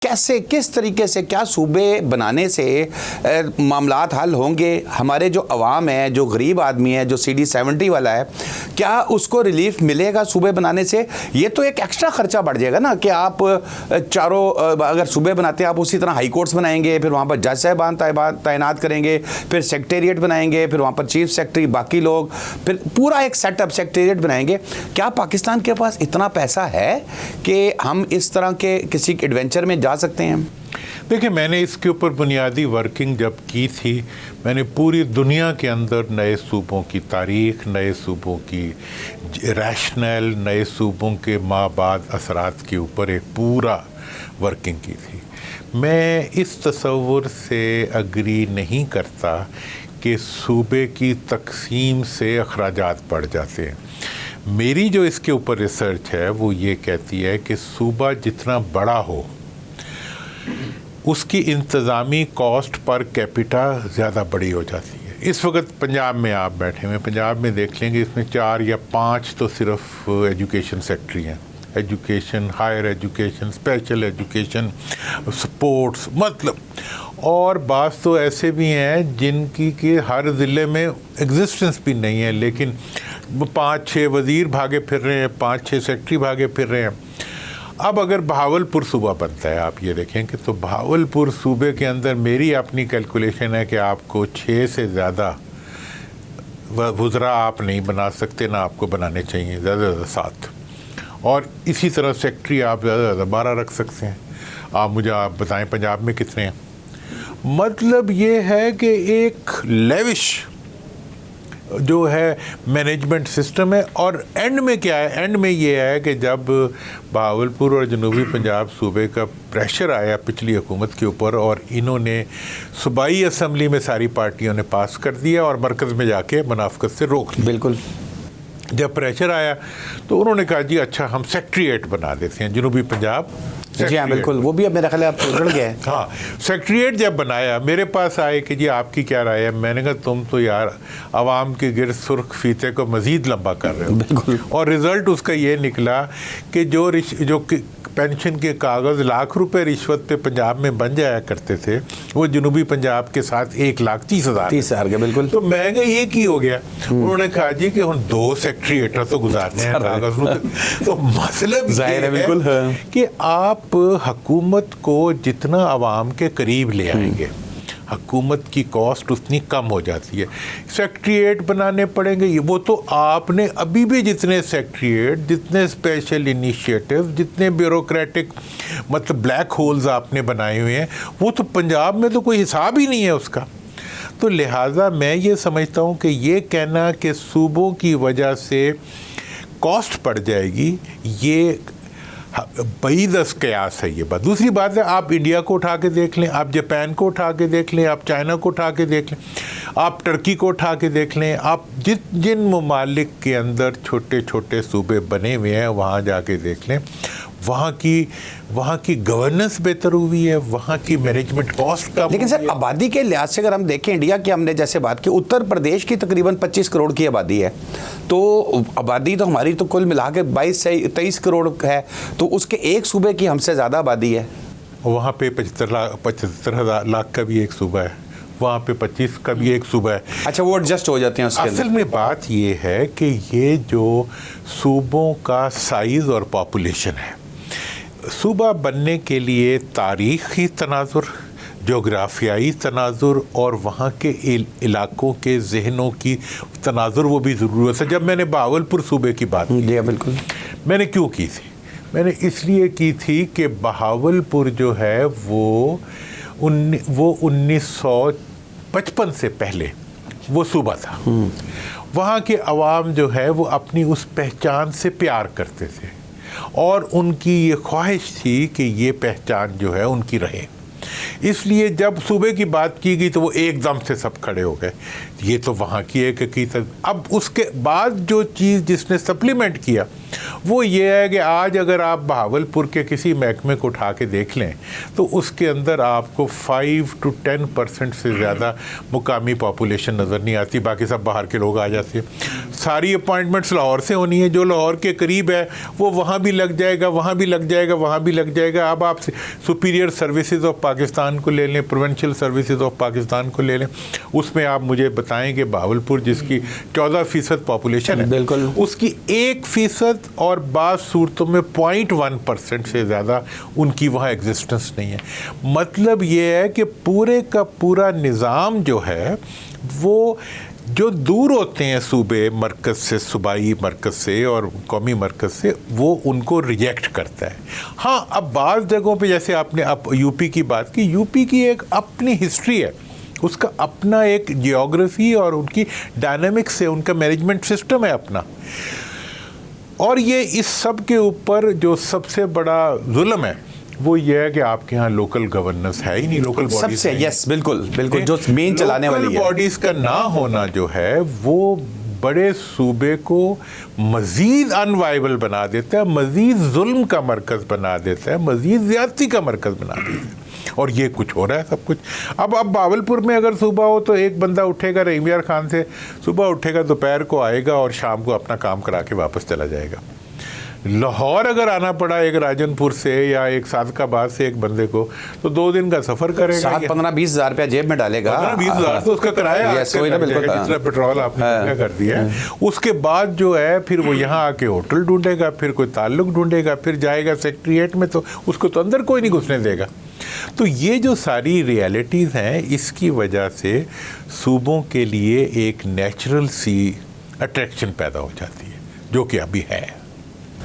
कैसे, किस तरीके से, क्या सूबे बनाने से मामलात हल होंगे? हमारे जो अवाम है, जो गरीब आदमी है, जो CD-70 वाला है, क्या उसको रिलीफ मिलेगा सूबे बनाने से? ये तो एक एक्स्ट्रा खर्चा बढ़ जाएगा ना कि आप चारों अगर सूबे बनाते हैं, आप उसी तरह हाई कोर्ट्स बनाएंगे, फिर वहाँ पर जज साहबान तैनात करेंगे, फिर सेक्रेटेरिएट बनाएंगे, फिर वहाँ पर चीफ सेक्रेटरी, बाकी लोग, फिर पूरा एक सेटअप सेक्रेटेरिएट बनाएंगे। क्या पाकिस्तान के पास इतना पैसा है कि हम इस तरह के किसी एडवेंचर में जा सकते हैं? देखिए, मैंने इसके ऊपर बुनियादी वर्किंग जब की थी, मैंने पूरी दुनिया के अंदर नए सूबों की तारीख, नए सूबों की रैशनल, नए सूबों के माबाद असरात के ऊपर एक पूरा वर्किंग की थी। मैं इस तसव्वुर से अग्री नहीं करता कि सूबे की तकसीम से अखराजात बढ़ जाते हैं। मेरी जो इसके ऊपर रिसर्च है वो ये कहती है कि सूबा जितना बड़ा हो उसकी इंतज़ामी कॉस्ट पर कैपिटा ज़्यादा बड़ी हो जाती है। इस वक्त पंजाब में आप बैठे हुए, पंजाब में देख लेंगे, इसमें 4 या 5 तो सिर्फ एजुकेशन सेक्टरी हैं। Education, higher education, special education, sports, मतलब, और बास तो ऐसे भी हैं जिनकी कि हर ज़िले में एग्जिस्टेंस भी नहीं है, लेकिन 5-6 वज़ीर भागे फिर रहे हैं, 5-6 सेक्रेटरी भागे फिर रहे हैं। अब अगर बहावलपुर सूबा बनता है, आप ये देखें कि तो बहावलपुर सूबे के अंदर मेरी अपनी कैलकुलेशन है कि आपको 6 से ज़्यादा वज़रा आप नहीं बना सकते, ना आपको बनाने चाहिए, ज़्यादा से ज़्यादा 7, और इसी तरह सेक्रेटरी आप ज़्यादा से ज़्यादा 12 रख सकते हैं। आप बताएं पंजाब में कितने हैं? मतलब ये है कि एक लेविश जो है मैनेजमेंट सिस्टम है। और एंड में क्या है? एंड में ये है कि जब बहावलपुर और जनूबी पंजाब सूबे का प्रेशर आया पिछली हुकूमत के ऊपर और इन्होंने सूबाई असम्बली में सारी पार्टियों ने पास कर दिया और मरकज़ में जाके मुनाफ़कत से रोक दिया। बिल्कुल। जब प्रेशर आया तो उन्होंने कहा जी अच्छा हम सेक्रेटेरिएट बना देते हैं जनूबी पंजाब। जी हाँ, बिल्कुल, वो भी अब मेरा ख्याल है आप उजड़ गए। हाँ, सेक्रेटेरिएट जब बनाया, मेरे पास आए कि जी आपकी क्या राय है? मैंने कहा तुम तो यार आवाम के गिर्द सुर्ख फीते को मज़ीद लंबा कर रहे हो। बिल्कुल। और रिज़ल्ट उसका ये निकला कि जो पेंशन के कागज़ लाख रुपए रिश्वत पे पंजाब में बन जाया करते थे, वो जनूबी पंजाब के साथ 1,30,000 के। बिल्कुल। तो महंगा ये की हो गया। उन्होंने कहा जी कि हम 2 सेक्रेटेरिएट तो गुजारने हैं कागज़। तो मतलब ज़ाहिर है बिल्कुल कि आप हुकूमत को जितना आवाम के करीब ले आएंगे, हुकूमत की कॉस्ट उतनी कम हो जाती है। सेक्रेटेरिएट बनाने पड़ेंगे, ये वो तो आपने अभी भी जितने सेक्रेटेरिएट, जितने स्पेशल इनिशिएटिव, जितने ब्यूरोक्रेटिक मतलब ब्लैक होल्स आपने बनाए हुए हैं, वो तो पंजाब में तो कोई हिसाब ही नहीं है उसका। तो लिहाजा मैं ये समझता हूँ कि ये कहना कि सूबों की वजह से कॉस्ट बढ़ जाएगी, ये बईदस कयास है ये बात। दूसरी बात है, आप इंडिया को उठा के देख लें, आप जापान को उठा के देख लें, आप चाइना को उठा के देख लें, आप टर्की को उठा के देख लें, आप जिन ममालिक के अंदर छोटे छोटे सूबे बने हुए हैं वहाँ जाके देख लें, वहाँ की गवर्नेंस बेहतर हुई है, वहाँ की मैनेजमेंट कॉस्ट कम। लेकिन सर, आबादी के लिहाज से अगर हम देखें, इंडिया की हमने जैसे बात की, उत्तर प्रदेश की तकरीबन 25 करोड़ की आबादी है, तो आबादी तो हमारी तो कुल मिला के 22 से 23 करोड़ है, तो उसके एक सूबे की हमसे ज़्यादा आबादी है। वहाँ पे 75 लाख का भी एक सूबा है, वहाँ पे 25 का भी एक सूबा है। अच्छा, वो एडजस्ट हो जाते हैं उसके असल में बात ये है कि ये जो सूबों का साइज़ और पॉपुलेशन है, सूबा बनने के लिए तारीख़ी तनाजुर, जोग्राफियाई तनाजुर और वहाँ के इलाकों के जहनों की तनाजुर वो भी ज़रूरत है। जब मैंने बहावलपुर सूबे की बात की, जी बिल्कुल, मैंने क्यों की थी? मैंने इसलिए की थी कि बहावलपुर जो है वो 1955 से पहले वो सूबा था। वहाँ के अवाम जो है वो अपनी उस पहचान से प्यार करते थे और उनकी ये ख्वाहिश थी कि ये पहचान जो है उनकी रहे। اس لیے جب صوبے کی بات کی گئی تو وہ ایک دم سے سب کھڑے ہو گئے. یہ تو وہاں کی ایک حقیقت. اب اس کے بعد جو چیز جس نے سپلیمنٹ کیا وہ یہ ہے کہ آج اگر آپ بہاولپور کے کسی محکمے کو اٹھا کے دیکھ لیں تو اس کے اندر آپ کو 5 to 10% سے زیادہ مقامی پاپولیشن نظر نہیں آتی. باقی سب باہر کے لوگ آ جاتے ہیں. ساری اپوائنٹمنٹس لاہور سے ہونی ہے. جو لاہور کے قریب ہے وہ وہاں بھی لگ جائے گا, وہاں بھی لگ جائے گا, وہاں بھی لگ جائے گا. اب آپ سپیریئر سروسز آف پاکستان کو لے لیں, پروونشل سروسز آف پاکستان کو لے لیں, اس میں آپ مجھے بتائیں کہ بہاولپور جس کی 14% پاپولیشن ہے, بالکل اس کی 1% اور بعض صورتوں میں 0.1% سے زیادہ ان کی وہاں ایگزسٹنس نہیں ہے. مطلب یہ ہے کہ پورے کا پورا نظام جو ہے وہ جو دور ہوتے ہیں صوبے مرکز سے, صوبائی مرکز سے اور قومی مرکز سے, وہ ان کو ریجیکٹ کرتا ہے. ہاں اب بعض جگہوں پہ جیسے آپ نے اب یو پی کی بات کی, یو پی کی ایک اپنی ہسٹری ہے, اس کا اپنا ایک جیوگرافی اور ان کی ڈائنامکس ہے, ان کا مینجمنٹ سسٹم ہے اپنا. اور یہ اس سب کے اوپر جو سب سے بڑا ظلم ہے وہ یہ ہے کہ آپ کے ہاں لوکل گورننس ہے ہی نہیں. لوکل سب سے یس بالکل بالکل جو مین چلانے والی ہے. لوکل باڈیز کا نہ ہونا جو ہے وہ بڑے صوبے کو مزید انوائبل بنا دیتا ہے, مزید ظلم کا مرکز بنا دیتا ہے, مزید زیادتی کا مرکز بنا دیتا ہے. اور یہ کچھ ہو رہا ہے سب کچھ. اب بہاولپور میں اگر صبح ہو تو ایک بندہ اٹھے گا رحیم یار خان سے, صبح اٹھے گا, دوپہر کو آئے گا اور شام کو اپنا کام کرا کے واپس چلا جائے گا. لاہور اگر آنا پڑا ایک راجن پور سے یا ایک صادق آباد سے ایک بندے کو تو 2 دن کا سفر کرے گا, 15-20 ہزار روپیہ جیب میں ڈالے گا. 15-20 ہزار تو اس کا کرایہ جتنا پیٹرول آپ نے کر دیا ہے. اس کے بعد جو ہے پھر وہ یہاں آ کے ہوٹل ڈھونڈے گا, پھر کوئی تعلق ڈھونڈے گا, پھر جائے گا سیکٹریٹ میں تو اس کو تو اندر کوئی نہیں گھسنے دے گا. تو یہ جو ساری ریالٹیز ہیں اس کی وجہ سے صوبوں کے لیے ایک نیچرل سی اٹریکشن پیدا ہو جاتی ہے جو کہ ابھی ہے.